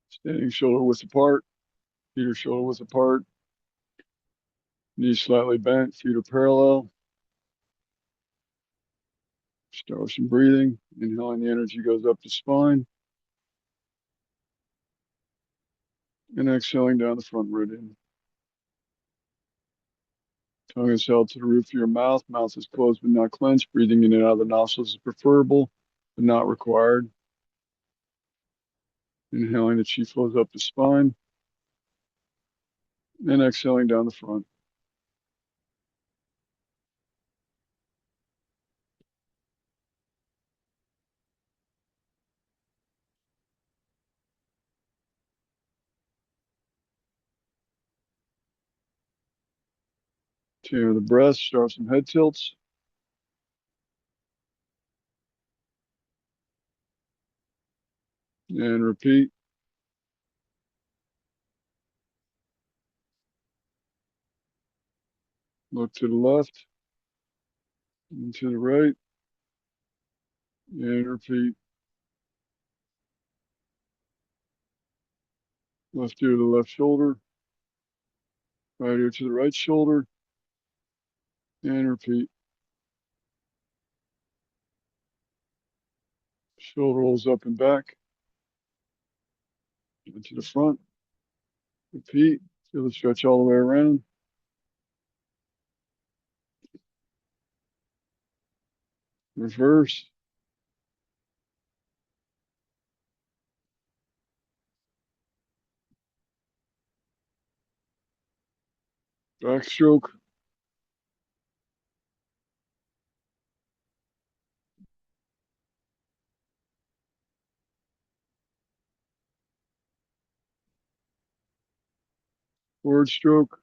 Standing shoulder width apart, feet are shoulder width apart, knees slightly bent, feet are parallel. Start with some breathing. Inhaling, the energy goes up the spine. And exhaling down the front meridian. Tongue is held to the roof of your mouth. Mouth is closed but not clenched. Breathing in and out of the nostrils is preferable, but not required. Inhaling, the chi flows up the spine. And exhaling down the front. To the breath, start some head tilts. And repeat. Look to the left and to the right. And repeat. Left ear to the left shoulder. Right ear to the right shoulder. And repeat. Shoulder rolls up and back. And to the front. Repeat. Feel the stretch all the way around. Reverse. Backstroke. Forward stroke.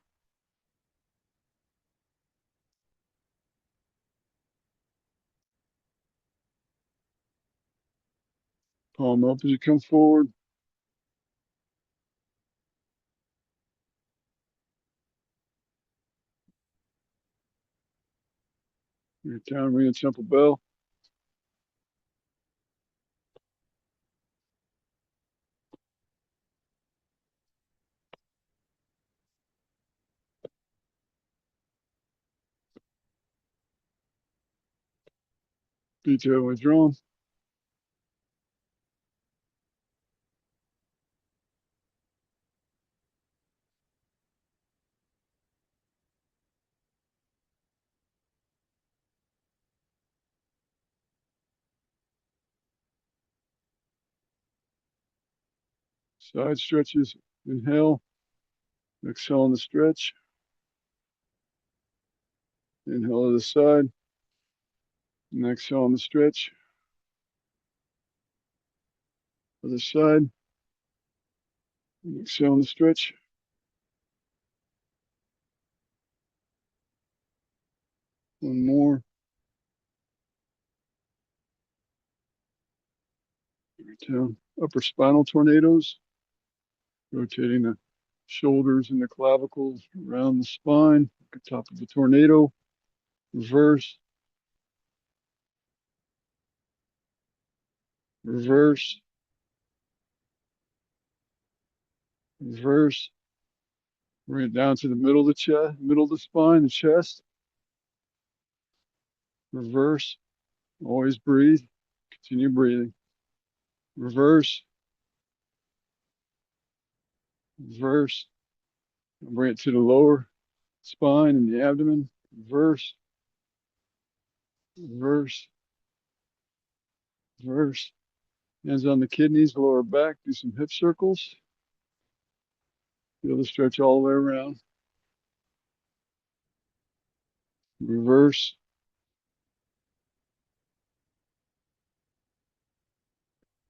Palm up as you come forward. Your down, ring and temple bell. Detail withdrawn. Side stretches. Inhale. Exhale on the stretch. Inhale to the side. And exhale on the stretch. Other side. And exhale on the stretch. One more. Down. Upper spinal tornadoes. Rotating the shoulders and the clavicles around the spine. At the top of the tornado. Reverse. Reverse. Reverse. Bring it down to the middle of the chest, middle of the spine, the chest. Reverse. Always breathe. Continue breathing. Reverse. Reverse. Bring it to the lower spine and the abdomen. Reverse. Reverse. Reverse. Hands on the kidneys, lower back. Do some hip circles. Feel the stretch all the way around. Reverse.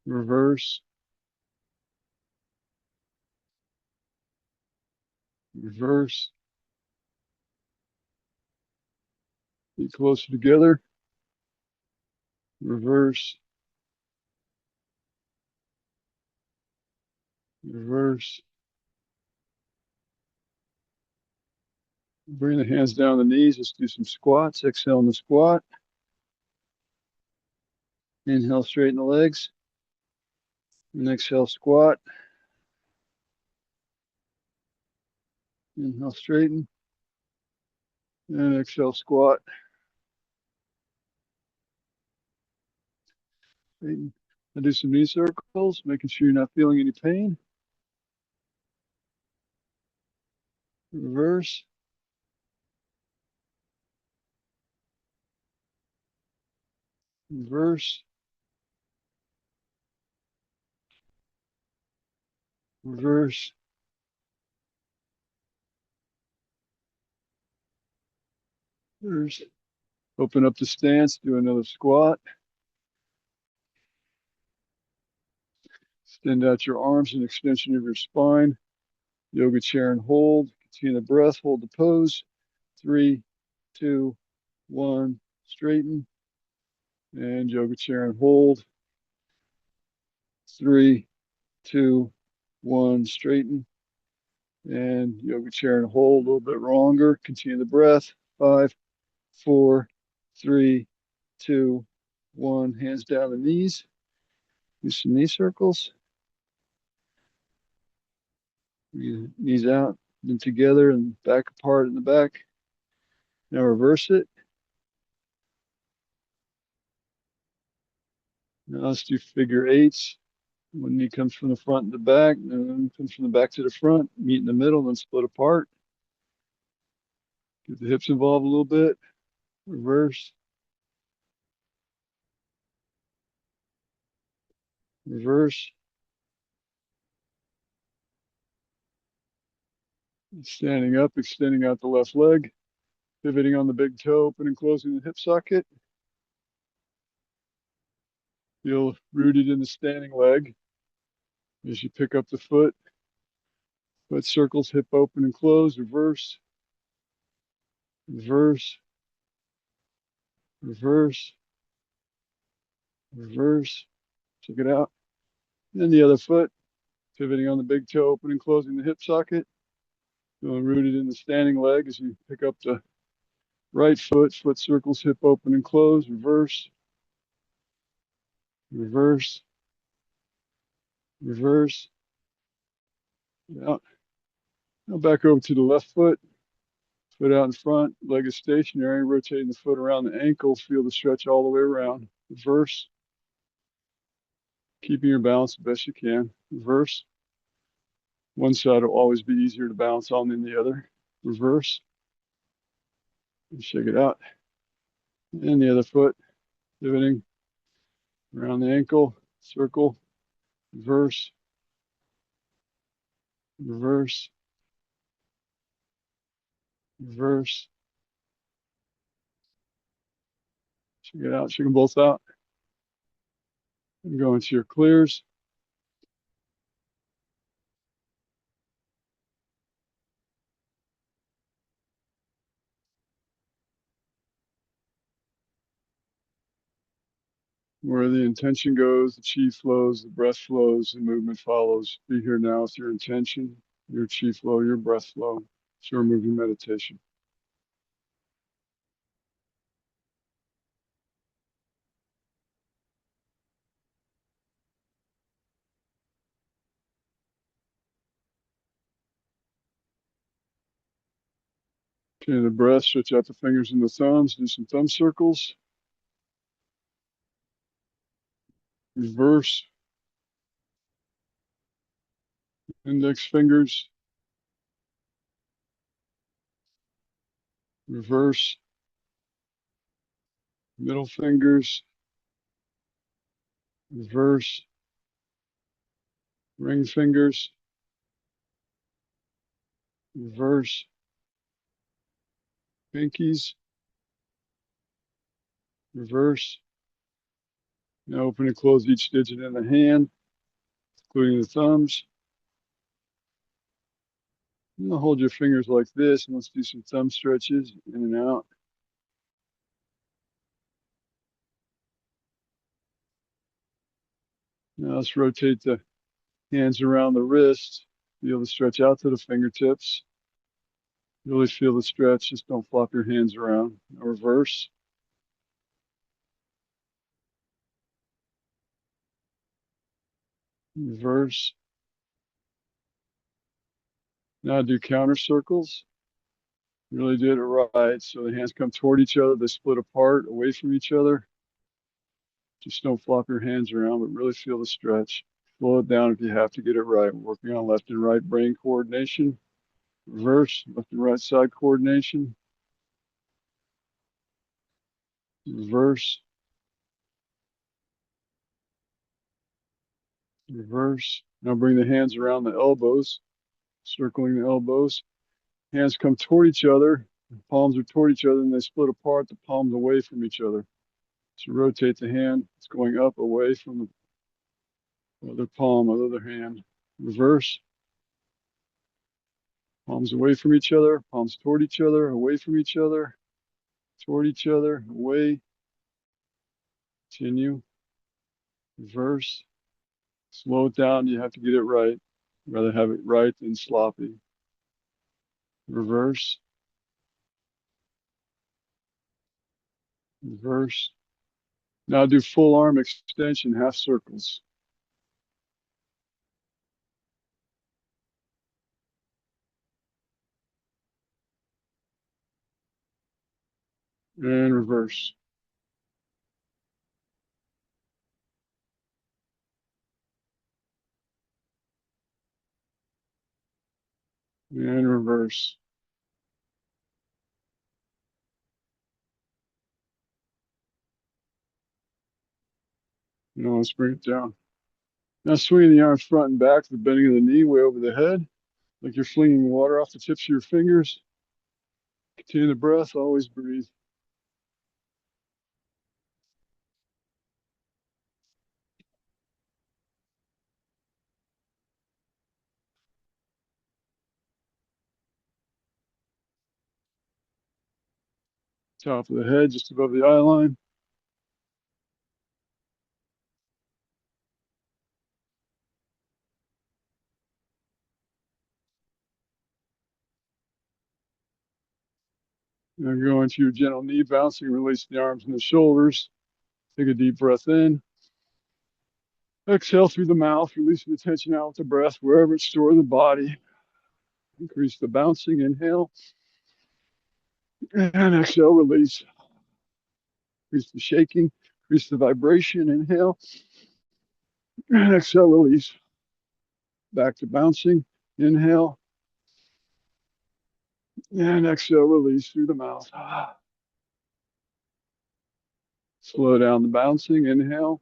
Reverse. Reverse. Get closer together. Reverse. Reverse. Bring the hands down the knees. Let's do some squats. Exhale on the squat. Inhale, straighten the legs. And exhale, squat. Inhale, straighten. And exhale, squat. Straighten. And do some knee circles, making sure you're not feeling any pain. Reverse. Reverse. Reverse. Reverse. Open up the stance, do another squat. Extend out your arms in extension of your spine. Yoga chair and hold. Continue the breath, hold the pose. 3, 2, 1. Straighten. And yoga chair and hold. 3, 2, 1. Straighten. And yoga chair and hold a little bit longer. Continue the breath. 5, 4, 3, 2, 1. Hands down the knees. Do some knee circles. Knees out, then together and back apart in the back. Now reverse it. Now let's do figure eights. One knee comes from the front and the back, and then comes from the back to the front, meet in the middle, then split apart. Get the hips involved a little bit. Reverse. Reverse. Standing up, extending out the left leg, pivoting on the big toe, opening and closing the hip socket. Feel rooted in the standing leg as you pick up the foot. Foot circles, hip open and close, reverse, reverse, reverse, reverse. Check it out. Then the other foot, pivoting on the big toe, opening and closing the hip socket. Feeling rooted in the standing leg as you pick up the right foot, foot circles, hip open and close, reverse, reverse, reverse. Out. Now back over to the left foot, foot out in front, leg is stationary, rotating the foot around the ankle, feel the stretch all the way around. Reverse, keeping your balance the best you can. Reverse. One side will always be easier to balance on than the other. Reverse. And shake it out. And the other foot, pivoting around the ankle, circle, reverse, reverse, reverse. Shake it out, shake them both out. And go into your clears. Where the intention goes, the chi flows, the breath flows, the movement follows. Be here now with your intention, your chi flow, your breath flow. It's your moving meditation. Okay, the breath, stretch out the fingers and the thumbs, do some thumb circles. Reverse. Index fingers. Reverse. Middle fingers. Reverse. Ring fingers. Reverse. Pinkies. Reverse. Now open and close each digit in the hand, including the thumbs. Now hold your fingers like this, and let's do some thumb stretches in and out. Now let's rotate the hands around the wrist. Feel the stretch out to the fingertips. Really feel the stretch, just don't flop your hands around. Now reverse. reverse. Now do counter circles. Really did it right. So the hands come toward each other, they split apart, away from each other. Just don't flop your hands around, but really feel the stretch. Slow it down if you have to get it right. Working on left and right brain coordination. Reverse, left and right side coordination. Reverse. Reverse. Now bring the hands around the elbows, circling the elbows. Hands come toward each other. The palms are toward each other and they split apart, the palms away from each other. So rotate the hand. It's going up away from the other palm, other hand. Reverse. Palms away from each other, palms toward each other, away from each other, toward each other, away. Continue. Reverse. Slow it down. You have to get it right. Rather have it right than sloppy. Reverse. Reverse. Now do full arm extension, half circles. And reverse. And reverse. Now let's bring it down. Now swinging the arms front and back, the bending of the knee way over the head, like you're flinging water off the tips of your fingers. Continue the breath, always breathe. Top of the head, just above the eye line. Now go into your gentle knee bouncing, release the arms and the shoulders. Take a deep breath in. Exhale through the mouth, releasing the tension out with the breath, wherever it's stored in the body. Increase the bouncing, inhale. And exhale, release. Increase the shaking, increase the vibration, inhale. And exhale, release. Back to bouncing, inhale. And exhale, release through the mouth. Slow down the bouncing, inhale.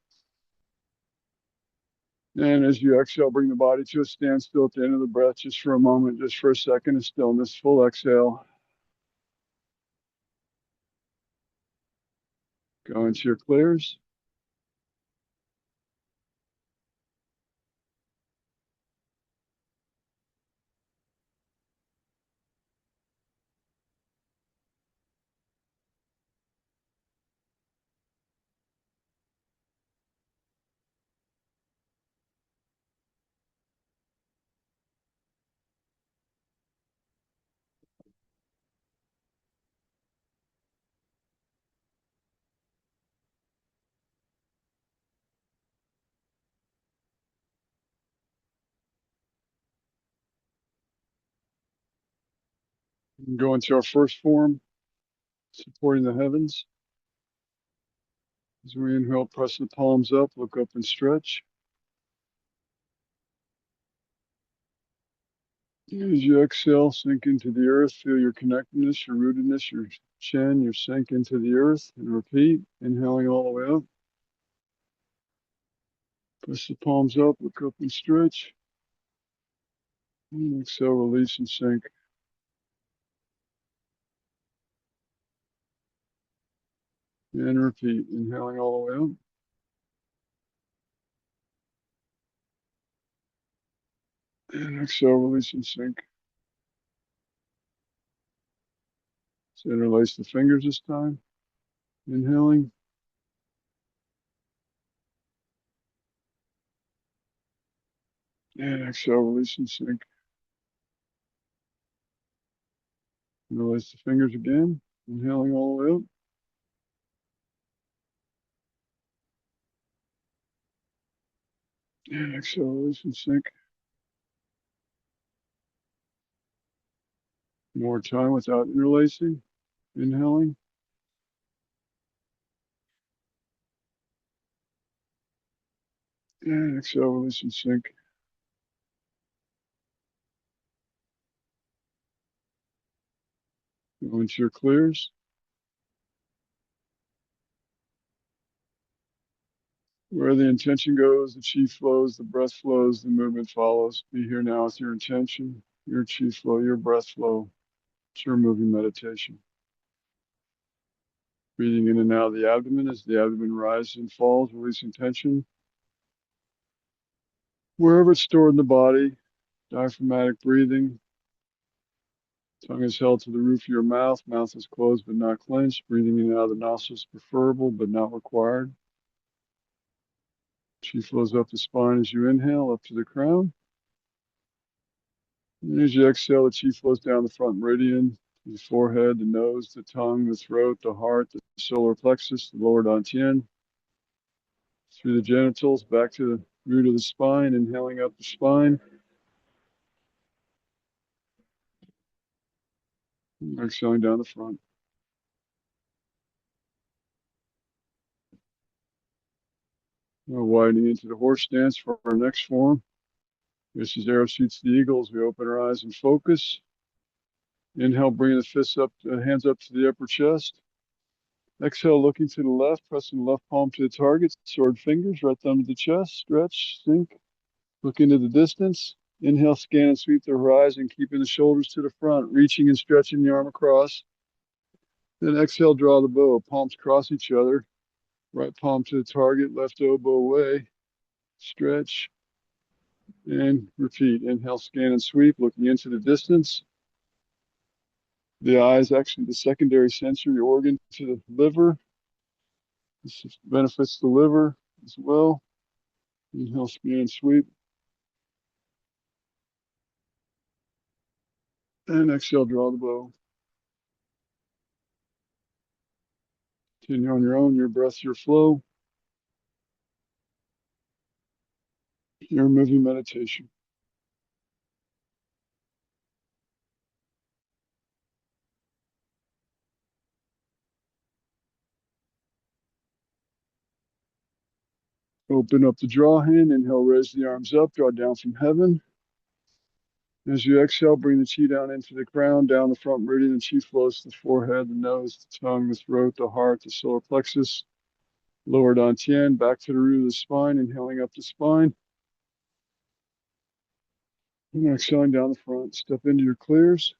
And as you exhale, bring the body to a standstill at the end of the breath, just for a moment, just for a second of stillness, full exhale. Go into your clears. And go into our first form, supporting the heavens. As we inhale, press the palms up, look up and stretch. As you exhale, sink into the earth, feel your connectedness, your rootedness, your chin, your sink into the earth, and repeat, inhaling all the way up. Press the palms up, look up and stretch. And exhale, release and sink. And repeat, inhaling all the way up. And exhale, release and sink. So interlace the fingers this time. Inhaling. And exhale, release and sink. Interlace the fingers again. Inhaling all the way up. And exhale, release and sink. More time without interlacing. Inhaling. And exhale, release and sink. Go into your clears. Where the intention goes, the chi flows, the breath flows, the movement follows. Be here now with your intention, your chi flow, your breath flow. It's your moving meditation. Breathing in and out of the abdomen as the abdomen rises and falls, releasing tension. Wherever it's stored in the body, diaphragmatic breathing. Tongue is held to the roof of your mouth. Mouth is closed but not clenched. Breathing in and out of the nostrils is preferable but not required. Chi flows up the spine as you inhale, up to the crown. And as you exhale, the chi flows down the front meridian, the forehead, the nose, the tongue, the throat, the heart, the solar plexus, the lower dantian, through the genitals, back to the root of the spine, inhaling up the spine. Exhaling down the front. Now widening into the horse stance for our next form. This is arrow shoots the eagles. We open our eyes and focus. Inhale, bringing the fists up, hands up to the upper chest. Exhale, looking to the left, pressing the left palm to the target. Sword fingers, right thumb to the chest. Stretch, sink. Look into the distance. Inhale, scan and sweep the horizon, keeping the shoulders to the front, reaching and stretching the arm across. Then exhale, draw the bow. Palms cross each other. Right palm to the target, left elbow away. Stretch and repeat. Inhale, scan and sweep, looking into the distance. The eye is actually the secondary sensory organ to the liver. This benefits the liver as well. Inhale, scan and sweep. And exhale, draw the bow. Continue on your own, your breath, your flow, your moving meditation. Open up the draw hand. Inhale, raise the arms up, draw down from heaven. As you exhale, bring the chi down into the crown, down the front meridian. The chi flows to the forehead, the nose, the tongue, the throat, the heart, the solar plexus, lower dantian, back to the root of the spine, inhaling up the spine. And exhaling down the front. Step into your clears.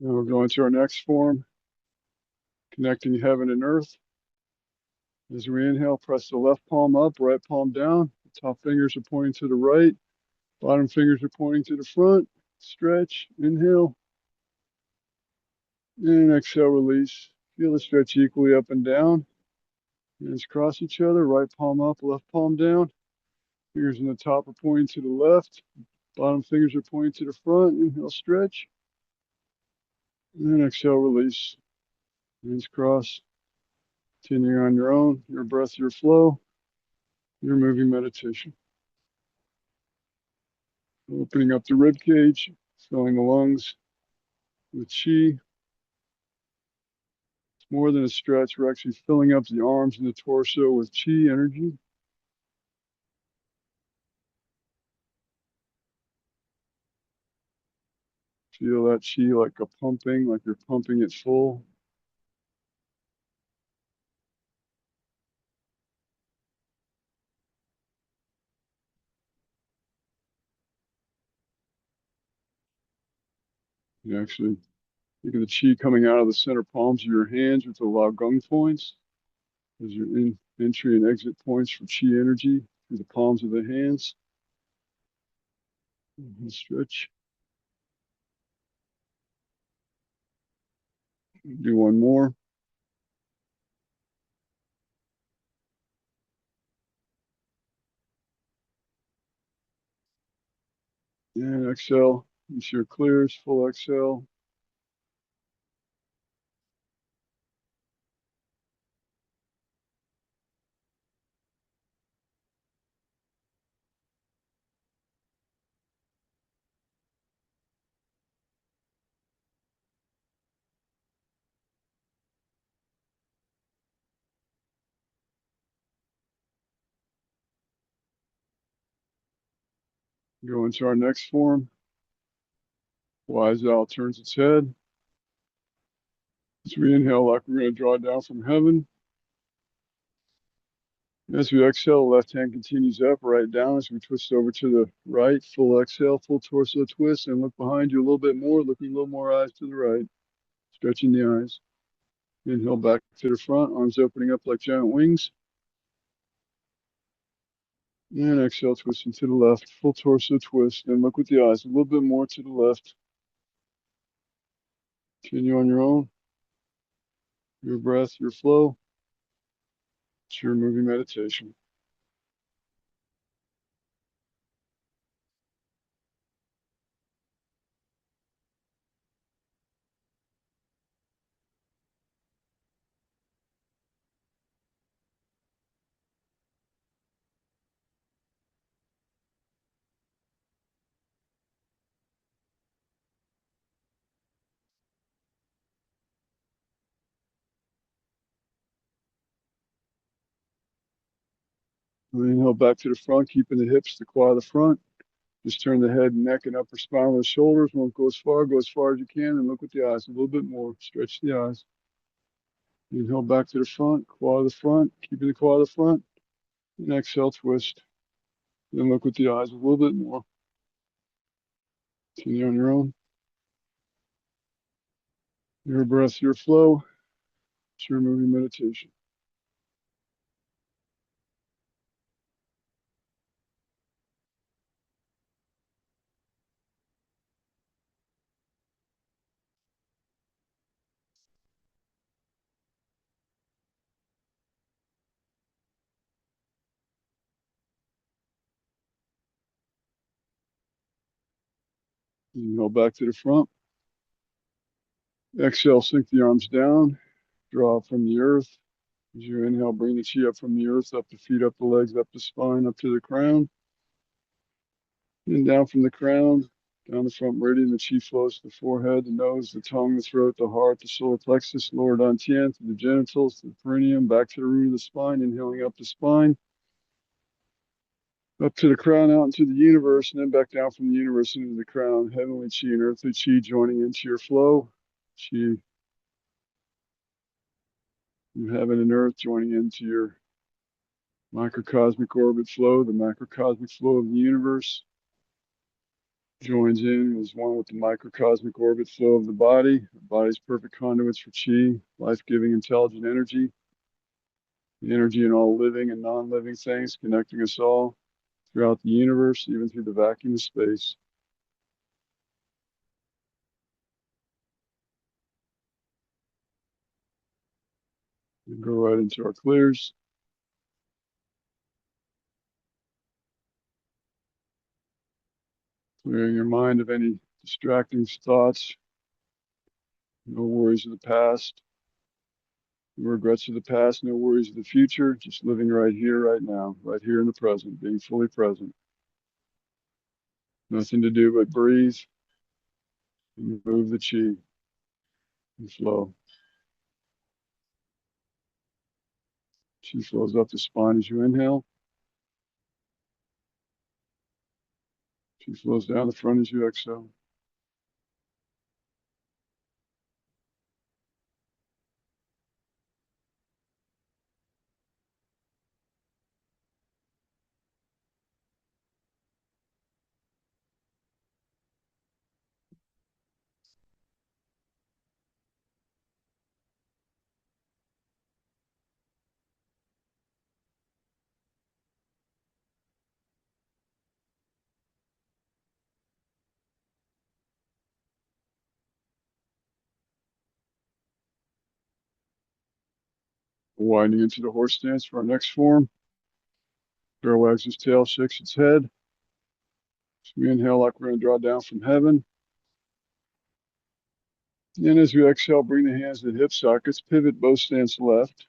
Now we're going to our next form, connecting heaven and earth. As we inhale, press the left palm up, right palm down. The top fingers are pointing to the right. Bottom fingers are pointing to the front. Stretch, inhale, and exhale, release. Feel the stretch equally up and down. Hands cross each other, right palm up, left palm down. Fingers in the top are pointing to the left. Bottom fingers are pointing to the front. Inhale, stretch. And then exhale, release. Hands cross. Continuing on your own, your breath, your flow, your moving meditation. Opening up the rib cage, filling the lungs with chi. It's more than a stretch. We're actually filling up the arms and the torso with chi energy. Feel that chi like a pumping, like you're pumping it full. You actually think of the chi coming out of the center palms of your hands with the lao gong points as your entry and exit points for chi energy through the palms of the hands. And stretch. Do one more. And exhale. Ensure clears. Full exhale. Go into our next form. Wise owl turns its head. As we inhale, like we're going to draw down from heaven. As we exhale, left hand continues up, right down. As we twist over to the right, full exhale, full torso twist, and look behind you a little bit more, looking a little more eyes to the right, stretching the eyes. Inhale back to the front, arms opening up like giant wings. And exhale, twisting to the left, full torso twist, and look with the eyes a little bit more to the left. Continue on your own, your breath, your flow. It's your moving meditation. Inhale back to the front, keeping the hips to quad the front. Just turn the head, neck, and upper spine with the shoulders. Won't go as far as you can, and look with the eyes a little bit more. Stretch the eyes. Inhale back to the front, quad the front, keeping the quad the front. And exhale, twist. Then look with the eyes a little bit more. Continue on your own. Your breath, your flow. It's your moving meditation. Inhale back to the front. Exhale, sink the arms down. Draw from the earth. As you inhale, bring the chi up from the earth, up the feet, up the legs, up the spine, up to the crown. And down from the crown, down the front meridian, the chi flows to the forehead, the nose, the tongue, the throat, the heart, the solar plexus, lower dantian, to the genitals, to the perineum, back to the root of the spine, inhaling up the spine, up to the crown, out into the universe, and then back down from the universe into the crown. Heavenly chi and earthly chi joining into your flow. Chi, you heaven and earth joining into your microcosmic orbit flow, the macrocosmic flow of the universe. Joins in as one with the microcosmic orbit flow of the body. The body's perfect conduits for chi, life-giving, intelligent energy, the energy in all living and non-living things, connecting us all throughout the universe, even through the vacuum of space. We go right into our clears, clearing your mind of any distracting thoughts, no worries of the past, no regrets of the past, no worries of the future, just living right here, right now, right here in the present, being fully present. Nothing to do but breathe and move the chi and flow. Chi flows up the spine as you inhale. Chi flows down the front as you exhale. Winding into the horse stance for our next form. Bear wags its tail, shakes its head. So we inhale like we're going to draw down from heaven. And as we exhale, bring the hands to the hip sockets, pivot both stance left.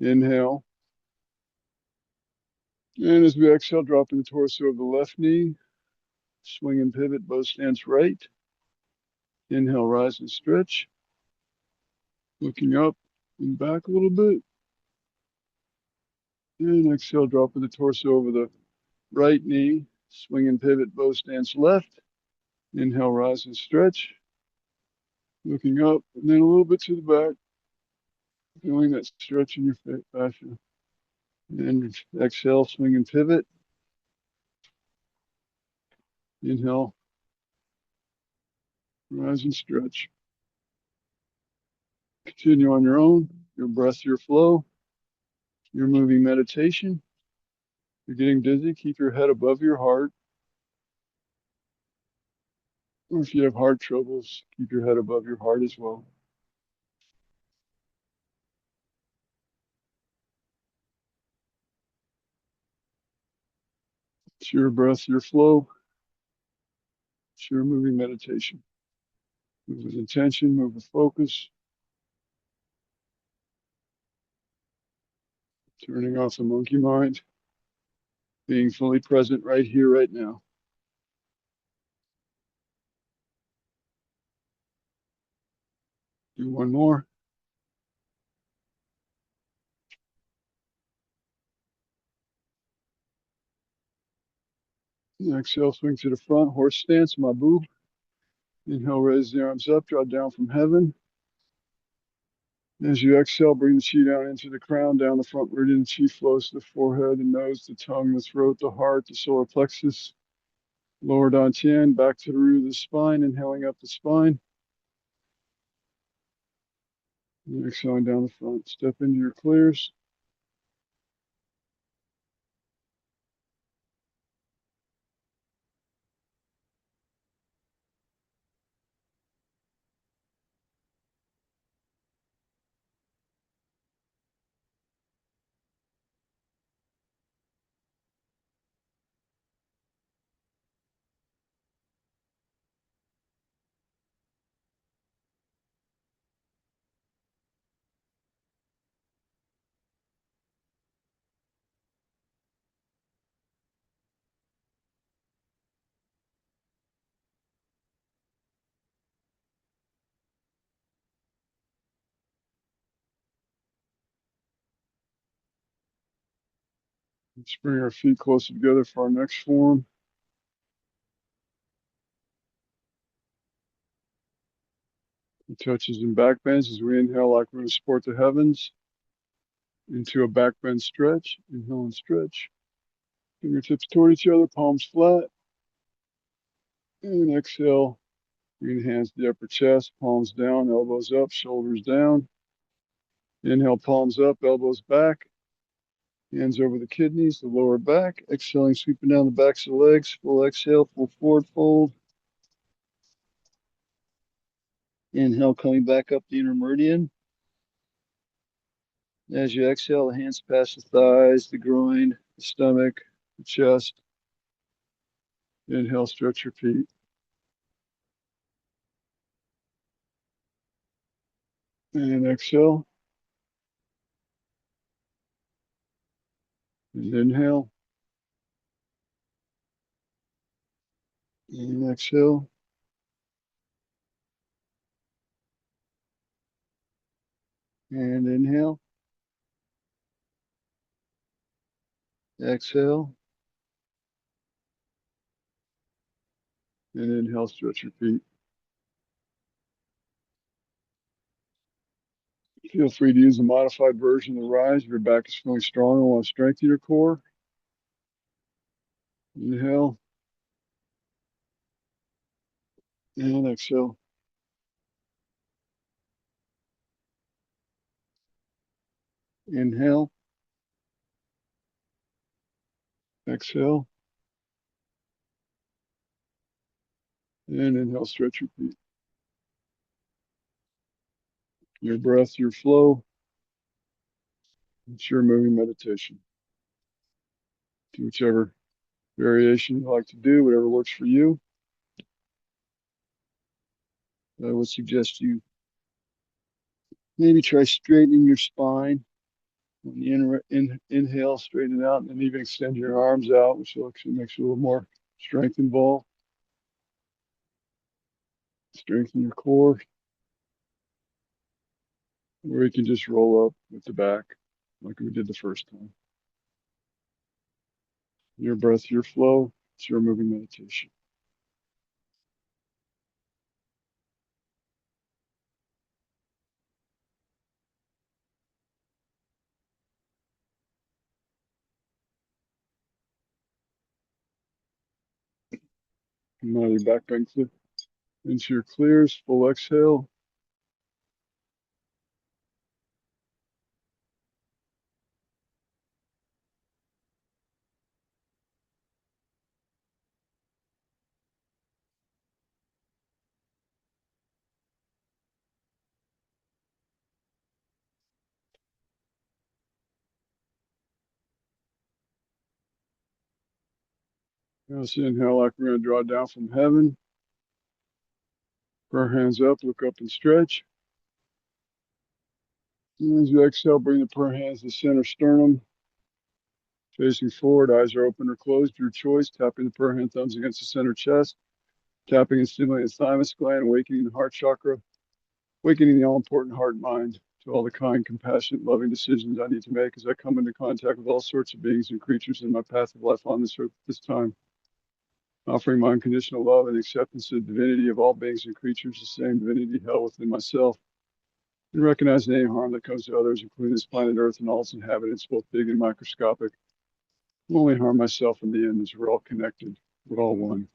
Inhale. And as we exhale, dropping the torso of the left knee, swing and pivot both stance right. Inhale, rise and stretch. Looking up and back a little bit. And exhale, dropping the torso over the right knee, swing and pivot both stance left. Inhale, rise and stretch. Looking up and then a little bit to the back. Feeling that stretch in your fascia. And exhale, swing and pivot. Inhale, rise and stretch. Continue on your own, your breath, your flow, your moving meditation. If you're getting dizzy, keep your head above your heart. Or if you have heart troubles, keep your head above your heart as well. It's your breath, your flow. It's your moving meditation. Move with intention, move with focus. Turning off the monkey mind. Being fully present right here, right now. Do one more. Exhale, swing to the front, horse stance, mabu. Inhale, raise the arms up, draw down from heaven. As you exhale, bring the chi down into the crown, down the front meridian. Chi flows to the forehead, the nose, the tongue, the throat, the heart, the solar plexus, lower dantian, back to the root of the spine, inhaling up the spine. And exhaling down the front. Step into your clears. Let's bring our feet closer together for our next form. Touches and back bends as we inhale like we're going to support the heavens into a back bend stretch. Inhale and stretch. Fingertips toward each other, palms flat. And exhale. Bring the hands to the upper chest, palms down, elbows up, shoulders down. Inhale, palms up, elbows back. Hands over the kidneys, the lower back. Exhaling, sweeping down the backs of the legs. Full exhale, full forward fold. Inhale, coming back up the inner meridian. As you exhale, the hands pass the thighs, the groin, the stomach, the chest. Inhale, stretch your feet. And exhale. And inhale. And exhale. And inhale. Exhale. And inhale, stretch your feet. Feel free to use a modified version of the rise if your back is feeling strong and want to strengthen your core. Inhale. And exhale. Inhale. Exhale. And inhale, stretch your feet. Your breath, your flow. It's your moving meditation. Do whichever variation you like to do, whatever works for you. I would suggest you maybe try straightening your spine. When you inhale, straighten it out, and then even extend your arms out, which actually makes a little more strength involved. Strengthen your core. Or you can just roll up with the back like we did the first time. Your breath, your flow. It's your moving meditation. Now your back bend into your clears, full exhale. Now let's inhale like we're going to draw down from heaven. Prayer hands up, look up and stretch. And as you exhale, bring the prayer hands to the center sternum, facing forward, eyes are open or closed, your choice, tapping the prayer hand thumbs against the center chest, tapping and stimulating the thymus gland, awakening the heart chakra, awakening the all-important heart and mind to all the kind, compassionate, loving decisions I need to make as I come into contact with all sorts of beings and creatures in my path of life on this earth at this time. Offering my unconditional love and acceptance of the divinity of all beings and creatures, the same divinity held within myself, and recognize any harm that comes to others, including this planet Earth and all its inhabitants, both big and microscopic, will only harm myself in the end, as we're all connected, we're all one.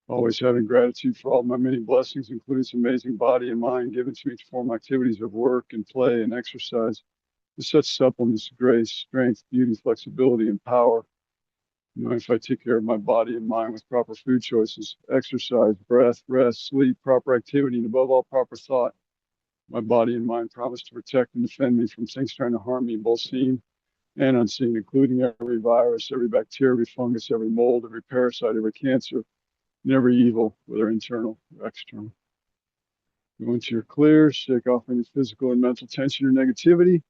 Always having gratitude for all my many blessings, including this amazing body and mind given to me to perform activities of work and play and exercise with such suppleness, grace, strength, beauty, flexibility, and power. You know, if I take care of my body and mind with proper food choices, exercise, breath, rest, sleep, proper activity, and above all, proper thought, my body and mind promise to protect and defend me from things trying to harm me, both seen and unseen, including every virus, every bacteria, every fungus, every mold, every parasite, every cancer, and every evil, whether internal or external. Go into your clear, shake off any physical and mental tension or negativity,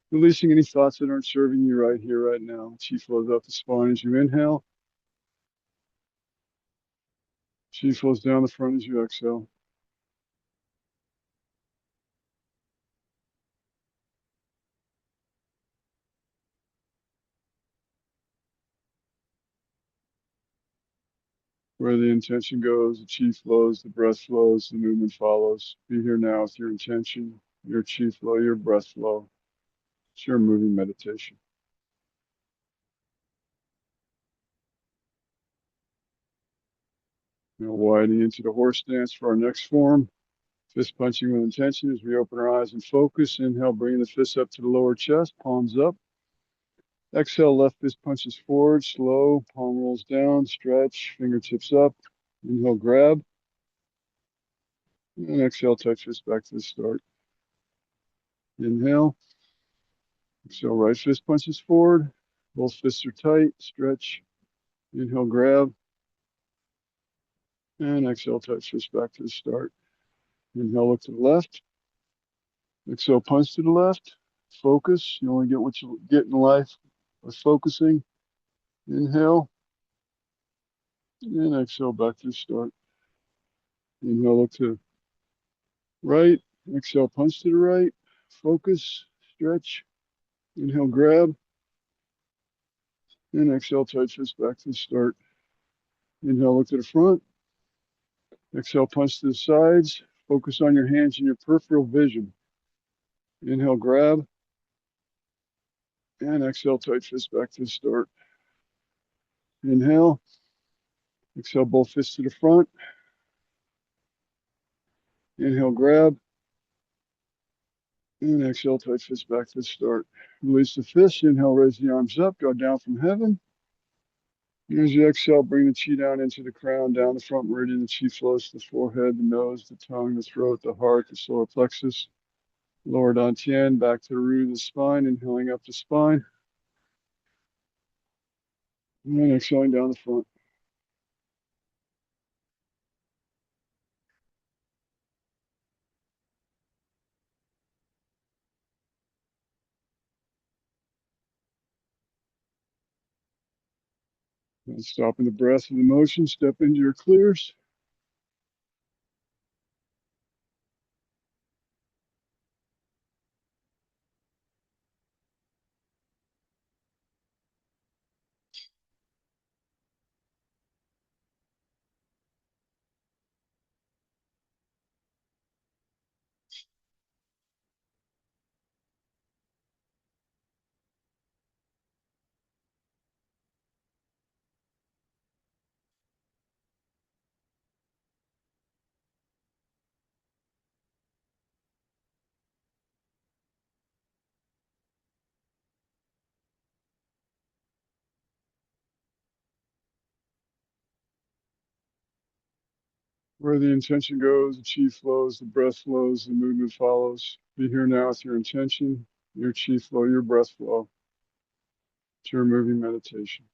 releasing any thoughts that aren't serving you right here, right now. Chi flows up the spine as you inhale. Chi flows down the front as you exhale. Where the intention goes, the chi flows, the breath flows, the movement follows. Be here now with your intention, your chi flow, your breath flow. It's your moving meditation. Now widening into the horse stance for our next form. Fist punching with intention as we open our eyes and focus. Inhale, bringing the fists up to the lower chest, palms up. Exhale, left fist punches forward, slow, palm rolls down, stretch, fingertips up. Inhale, grab. And exhale, touch fist back to the start. Inhale. Exhale, right fist punches forward. Both fists are tight, stretch. Inhale, grab. And exhale, touch fist back to the start. Inhale, look to the left. Exhale, punch to the left. Focus. You only get what you get in life by focusing. Inhale. And exhale, back to the start. Inhale, look to right. Exhale, punch to the right. Focus, stretch. Inhale, grab. And exhale, touch fist back to the start. Inhale, look to the front. Exhale, punch to the sides. Focus on your hands and your peripheral vision. Inhale, grab. And exhale, tight fist back to the start. Inhale. Exhale, both fists to the front. Inhale, grab. And exhale, tight fist back to the start. Release the fists. Inhale, raise the arms up. Go down from heaven. As you exhale, bring the chi down into the crown, down the front meridian. The chi flows to the forehead, the nose, the tongue, the throat, the heart, the solar plexus. Lower dantian, back to the root of the spine, inhaling up the spine. And then exhaling down the front. And stopping the breath and the motion, step into your clears. Where the intention goes, the chi flows, the breath flows, the movement follows. Be here now with your intention, your chi flow, your breath flow. It's your moving meditation.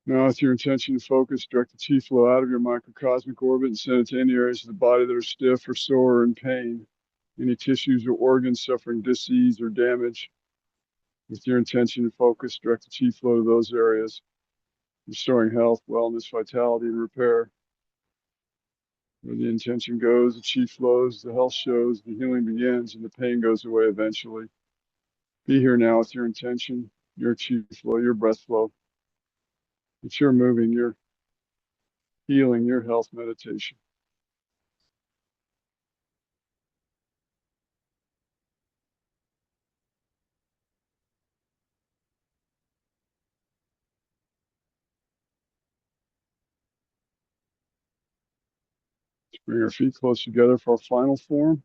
Now, with your intention and focus, direct the chi flow out of your microcosmic orbit and send it to any areas of the body that are stiff or sore or in pain. Any tissues or organs suffering disease or damage. With your intention and focus, direct the chi flow to those areas, restoring health, wellness, vitality, and repair. Where the intention goes, the chi flows, the health shows, the healing begins, and the pain goes away eventually. Be here now with your intention, your chi flow, your breath flow. It's your moving, your healing, your health meditation. Let's bring our feet close together for our final form.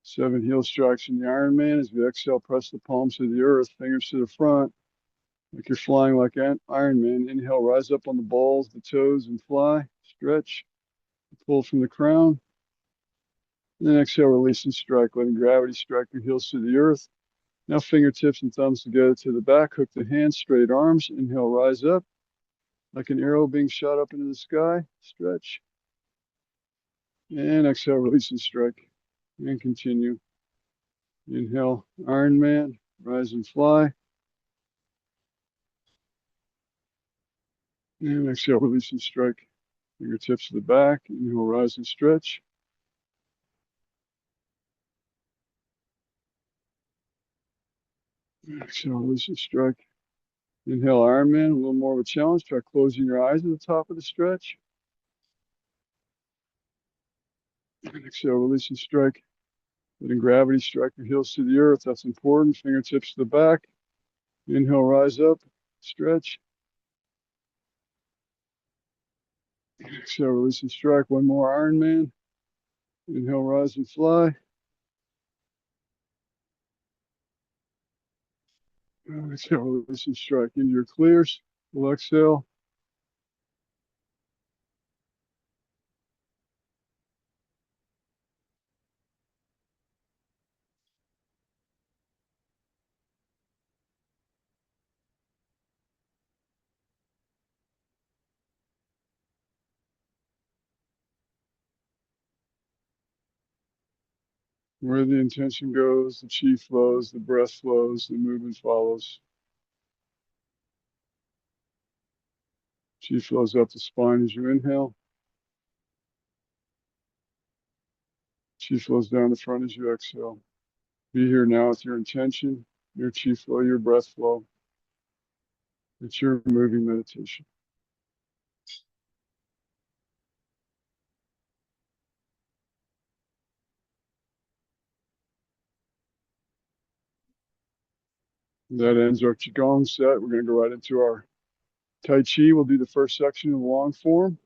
7 heel strikes in the Iron Man. As we exhale, press the palms to the earth, fingers to the front, like you're flying like Iron Man. Inhale, rise up on the balls, the toes, and fly. Stretch, pull from the crown. And then exhale, release and strike, letting gravity strike your heels to the earth. Now fingertips and thumbs together to the back. Hook the hands, straight arms. Inhale, rise up like an arrow being shot up into the sky. Stretch. And exhale, release and strike. And continue. Inhale, Iron Man, rise and fly. And exhale, release and strike. Fingertips to the back. Inhale, rise and stretch. Exhale, release and strike. Inhale, Iron Man, a little more of a challenge. Try closing your eyes at the top of the stretch. And exhale, release and strike. Letting gravity strike your heels to the earth. That's important. Fingertips to the back. Inhale, rise up, stretch. Exhale, release and strike. One more Iron Man. Inhale, rise and fly. Exhale, release and strike into your clears. We'll exhale. Where the intention goes, the chi flows, the breath flows, the movement follows. Chi flows up the spine as you inhale. Chi flows down the front as you exhale. Be here now with your intention, your chi flow, your breath flow. It's your moving meditation. That ends our Qigong set. We're going to go right into our Tai Chi. We'll do the first section in the long form.